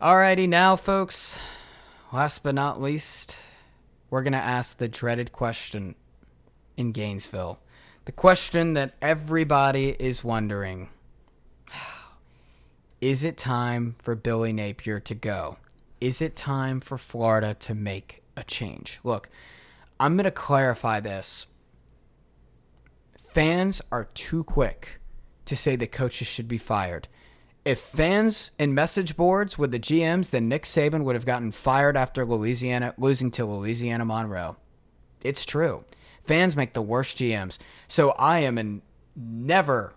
Alrighty, now, folks, last but not least, we're going to ask the dreaded question in Gainesville. The question that everybody is wondering. Is it time for Billy Napier to go? Is it time for Florida to make a change? Look, I'm going to clarify this. Fans are too quick to say the coaches should be fired. If fans and message boards with the GMs, then Nick Saban would have gotten fired after losing to Louisiana Monroe. It's true. Fans make the worst GMs. So I never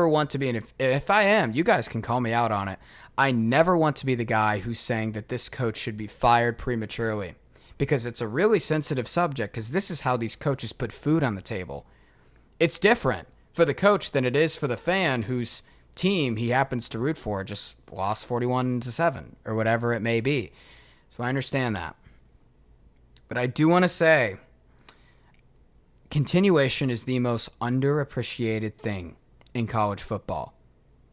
want to be, and if I am, you guys can call me out on it. I never want to be the guy who's saying that this coach should be fired prematurely, because it's a really sensitive subject, because this is how these coaches put food on the table. It's different for the coach than it is for the fan whose team he happens to root for just lost 41-7 or whatever it may be. So I understand that. But I do want to say continuation is the most underappreciated thing in college football.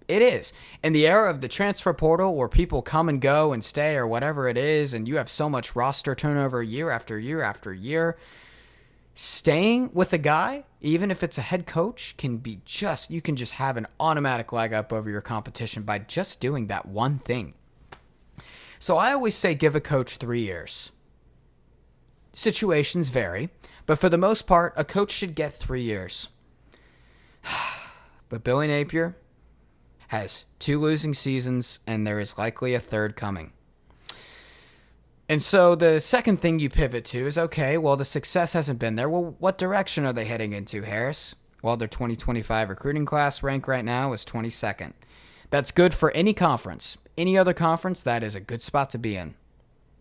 It is. In the era of the transfer portal where people come and go and stay or whatever it is, and you have so much roster turnover year after year after year, staying with a guy, even if it's a head coach, you can just have an automatic leg up over your competition by just doing that one thing. So I always say give a coach 3 years. Situations vary, but for the most part, a coach should get 3 years. But Billy Napier has 2 losing seasons, and there is likely a third coming. And so the second thing you pivot to is, okay, well, the success hasn't been there. Well, what direction are they heading into, Harris? Well, their 2025 recruiting class rank right now is 22nd. That's good for any conference. Any other conference, that is a good spot to be in.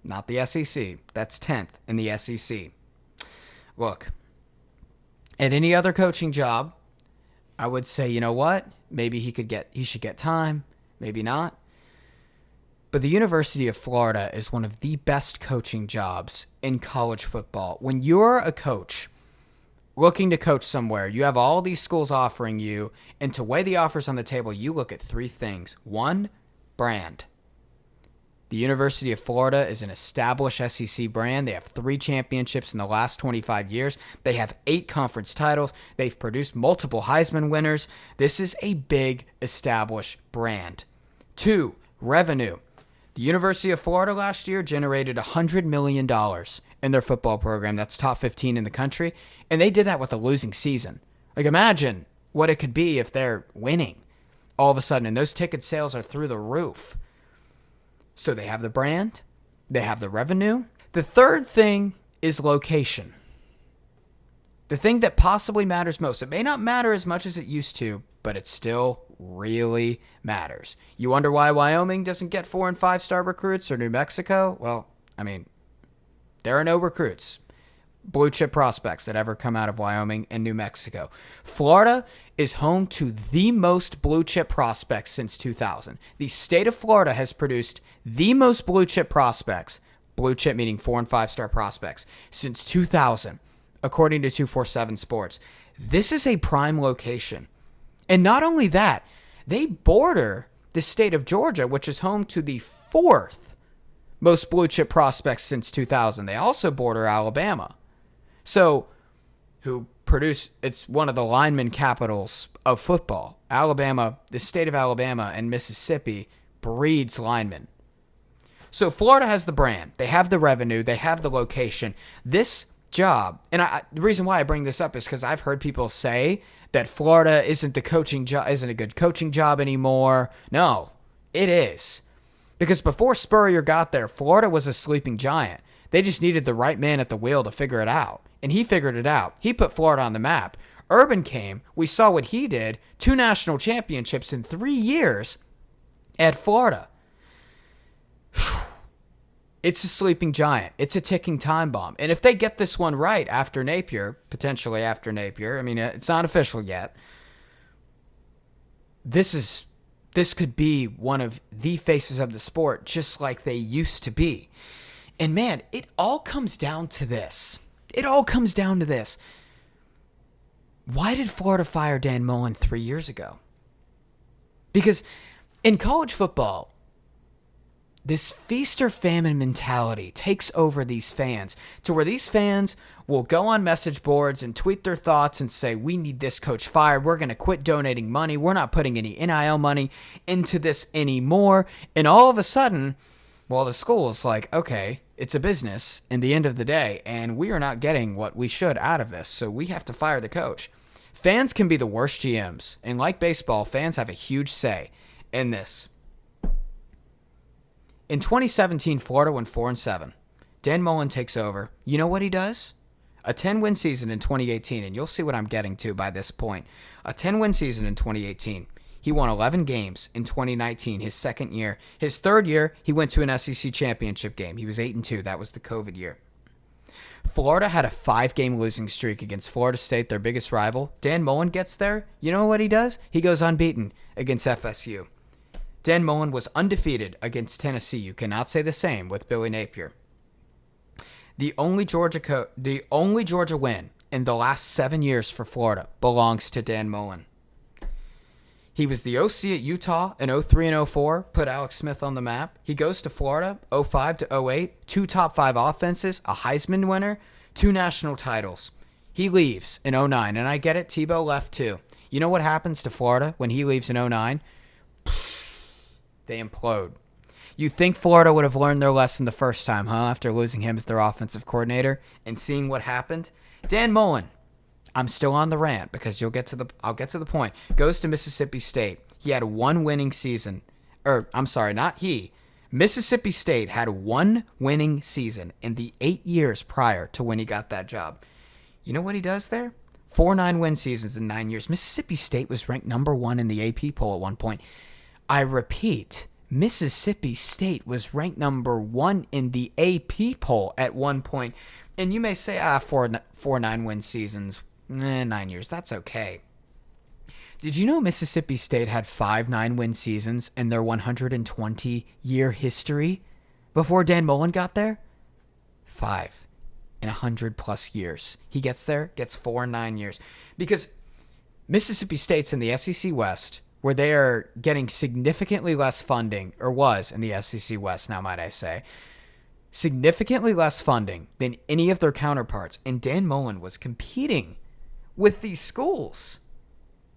Not the SEC. That's 10th in the SEC. Look, at any other coaching job, I would say, you know what? Maybe he should get time. Maybe not. But the University of Florida is one of the best coaching jobs in college football. When you're a coach looking to coach somewhere, you have all these schools offering you, and to weigh the offers on the table, you look at 3 things. 1, brand. The University of Florida is an established SEC brand. They have 3 championships in the last 25 years. They have 8 conference titles. They've produced multiple Heisman winners. This is a big established brand. 2, revenue. The University of Florida last year generated $100 million in their football program. That's top 15 in the country. And they did that with a losing season. Like, imagine what it could be if they're winning all of a sudden. And those ticket sales are through the roof. So they have the brand. They have the revenue. The third thing is location. The thing that possibly matters most. It may not matter as much as it used to, but it still really matters. You wonder why Wyoming doesn't get 4- and 5-star recruits, or New Mexico? Well, I mean, there are no recruits, blue chip prospects that ever come out of Wyoming and New Mexico. Florida is home to the most blue chip prospects since 2000. The state of Florida has produced the most blue chip prospects, blue chip meaning 4- and 5-star prospects, since 2000, according to 247 Sports. This is a prime location. And not only that, they border the state of Georgia, which is home to the 4th most blue chip prospects since 2000. They also border Alabama. So, it's one of the lineman capitals of football. Alabama, the state of Alabama and Mississippi breeds linemen. So Florida has the brand. They have the revenue. They have the location. This job, and the reason why I bring this up is because I've heard people say that Florida isn't a good coaching job anymore. No, it is. Because before Spurrier got there, Florida was a sleeping giant. They just needed the right man at the wheel to figure it out. And he figured it out. He put Florida on the map. Urban came. We saw what he did. 2 national championships in 3 years at Florida. It's a sleeping giant. It's a ticking time bomb. And if they get this one right after Napier, potentially after Napier, I mean, it's not official yet, this could be one of the faces of the sport, just like they used to be. And man, it all comes down to this. Why did Florida fire Dan Mullen 3 years ago? Because in college football, this feast or famine mentality takes over these fans to where these fans will go on message boards and tweet their thoughts and say, we need this coach fired. We're going to quit donating money. We're not putting any NIL money into this anymore. And all of a sudden, well, the school is like, okay, it's a business in the end of the day, and we are not getting what we should out of this, so we have to fire the coach. Fans can be the worst GMs, and like baseball, fans have a huge say in this. In 2017, Florida went 4-7. Dan Mullen takes over. You know what he does? A 10-win season in 2018, and you'll see what I'm getting to by this point. A 10-win season in 2018. He won 11 games in 2019, his second year. His third year, he went to an SEC championship game. He was 8-2. That was the COVID year. Florida had a 5-game losing streak against Florida State, their biggest rival. Dan Mullen gets there. You know what he does? He goes unbeaten against FSU. Dan Mullen was undefeated against Tennessee. You cannot say the same with Billy Napier. The only Georgia win in the last 7 years for Florida belongs to Dan Mullen. He was the OC at Utah in 03 and 04, put Alex Smith on the map. He goes to Florida, 05 to 08, 2 top 5 offenses, a Heisman winner, 2 national titles. He leaves in 09, and I get it, Tebow left too. You know what happens to Florida when he leaves in 09? They implode. You think Florida would have learned their lesson the first time, huh? After losing him as their offensive coordinator and seeing what happened? Dan Mullen, I'm still on the rant because I'll get to the point. Goes to Mississippi State. He had 1 winning season. Mississippi State had 1 winning season in the 8 years prior to when he got that job. You know what he does there? 4 9-win seasons in 9 years. Mississippi State was ranked number 1 in the AP poll at one point. I repeat, Mississippi State was ranked number 1 in the AP poll at one point. And you may say, 4 9-win seasons, 9 years, that's okay. Did you know Mississippi State had 5 9-win seasons in their 120-year history before Dan Mullen got there? 5 in 100-plus years. He gets there, gets 4 in 9 years. Because Mississippi State's in the SEC West, where they are getting significantly less funding, or was in the SEC West now, might I say, significantly less funding than any of their counterparts, and Dan Mullen was competing with these schools.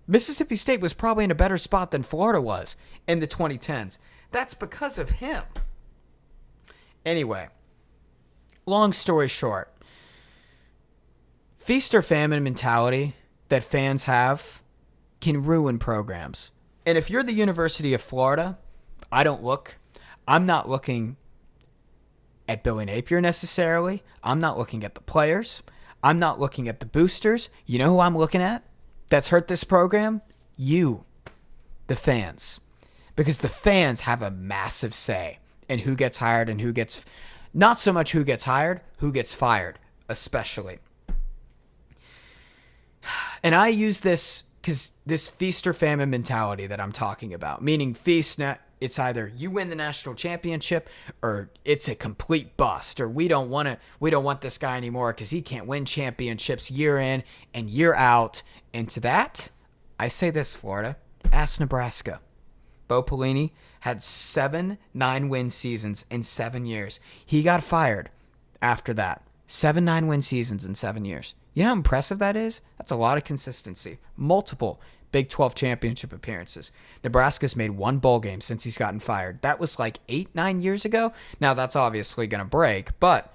Mississippi State was probably in a better spot than Florida was in the 2010s. That's because of him. Anyway, long story short, feast or famine mentality that fans have can ruin programs. And if you're the University of Florida, I'm not looking at Billy Napier necessarily. I'm not looking at the players. I'm not looking at the boosters. You know who I'm looking at that's hurt this program? You, the fans. Because the fans have a massive say in who gets hired and who gets, not so much who gets hired, who gets fired, especially. And I use this because this feast or famine mentality that I'm talking about, meaning feast, it's either you win the national championship or it's a complete bust, or we don't want this guy anymore because he can't win championships year in and year out. And to that, I say this, Florida, ask Nebraska. Bo Pelini had 7 9-win seasons in 7 years. He got fired after that. 7 9-win seasons in 7 years. You know how impressive that is? That's a lot of consistency. Multiple Big 12 championship appearances. Nebraska's made 1 bowl game since he's gotten fired. That was like 8, 9 years ago. Now that's obviously going to break, but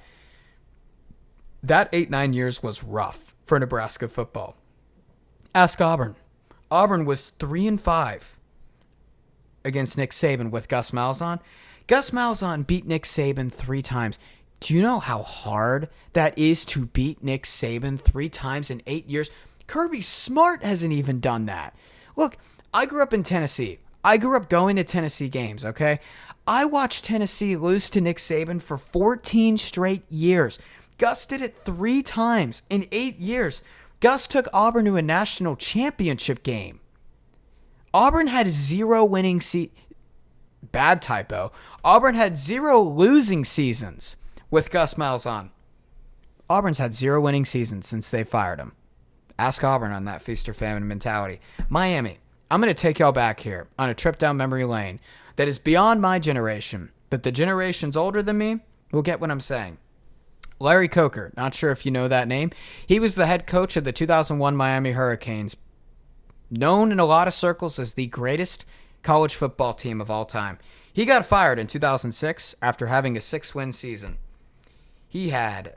that 8, 9 years was rough for Nebraska football. Ask Auburn. Auburn was 3-5 against Nick Saban with Gus Malzahn. Gus Malzahn beat Nick Saban 3 times. Do you know how hard that is to beat Nick Saban 3 times in 8 years? Kirby Smart hasn't even done that. Look, I grew up in Tennessee. I grew up going to Tennessee games, okay? I watched Tennessee lose to Nick Saban for 14 straight years. Gus did it 3 times in 8 years. Gus took Auburn to a national championship game. Auburn had 0 winning bad typo. Auburn had 0 losing seasons with Gus Malzahn. Auburn's had 0 winning seasons since they fired him. Ask Auburn on that feast or famine mentality. Miami, I'm going to take y'all back here on a trip down memory lane that is beyond my generation, but the generations older than me will get what I'm saying. Larry Coker, not sure if you know that name. He was the head coach of the 2001 Miami Hurricanes, known in a lot of circles as the greatest college football team of all time. He got fired in 2006 after having a 6-win season. He had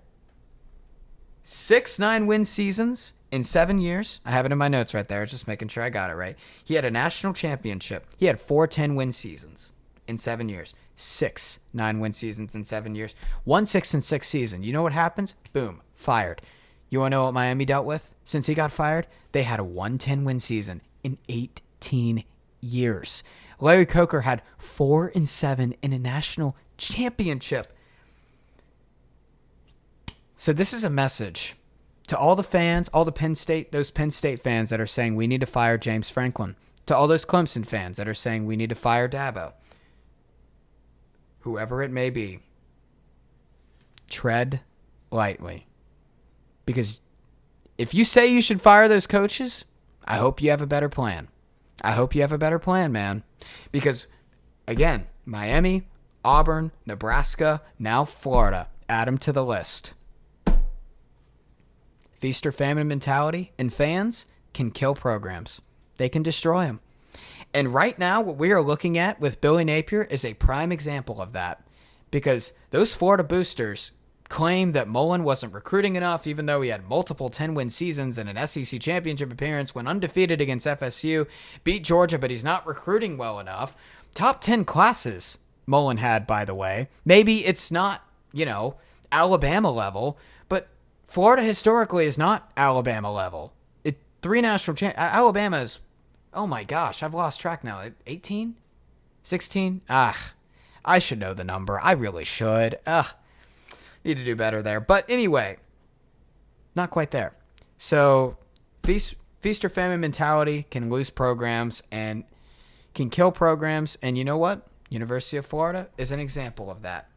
6 9-win seasons in 7 years. I have it in my notes right there, just making sure I got it right. He had a national championship. He had 4 10-win seasons in 7 years. 6 9-win seasons in 7 years. 1 6-6 season. You know what happens? Boom, fired. You want to know what Miami dealt with since he got fired? They had a 1 10-win season in 18 years. Larry Coker had 4 7 in a national championship. So this is a message to all the fans, all the those Penn State fans that are saying we need to fire James Franklin. To all those Clemson fans that are saying we need to fire Dabo. Whoever it may be, tread lightly. Because if you say you should fire those coaches, I hope you have a better plan. I hope you have a better plan, man. Because, again, Miami, Auburn, Nebraska, now Florida. Add them to the list. Feast or famine mentality and fans can kill programs. They can destroy them. And right now, what we are looking at with Billy Napier is a prime example of that. Because those Florida boosters claim that Mullen wasn't recruiting enough, even though he had multiple 10-win seasons and an SEC championship appearance, went undefeated against FSU, beat Georgia, but he's not recruiting well enough. Top 10 classes Mullen had, by the way. Maybe it's not, Alabama level, but Florida historically is not Alabama level. 3 national Alabama is, oh my gosh, I've lost track now. 18? 16? I should know the number. I really should. Need to do better there. But anyway, not quite there. So feast or famine mentality can lose programs and can kill programs. And you know what? University of Florida is an example of that.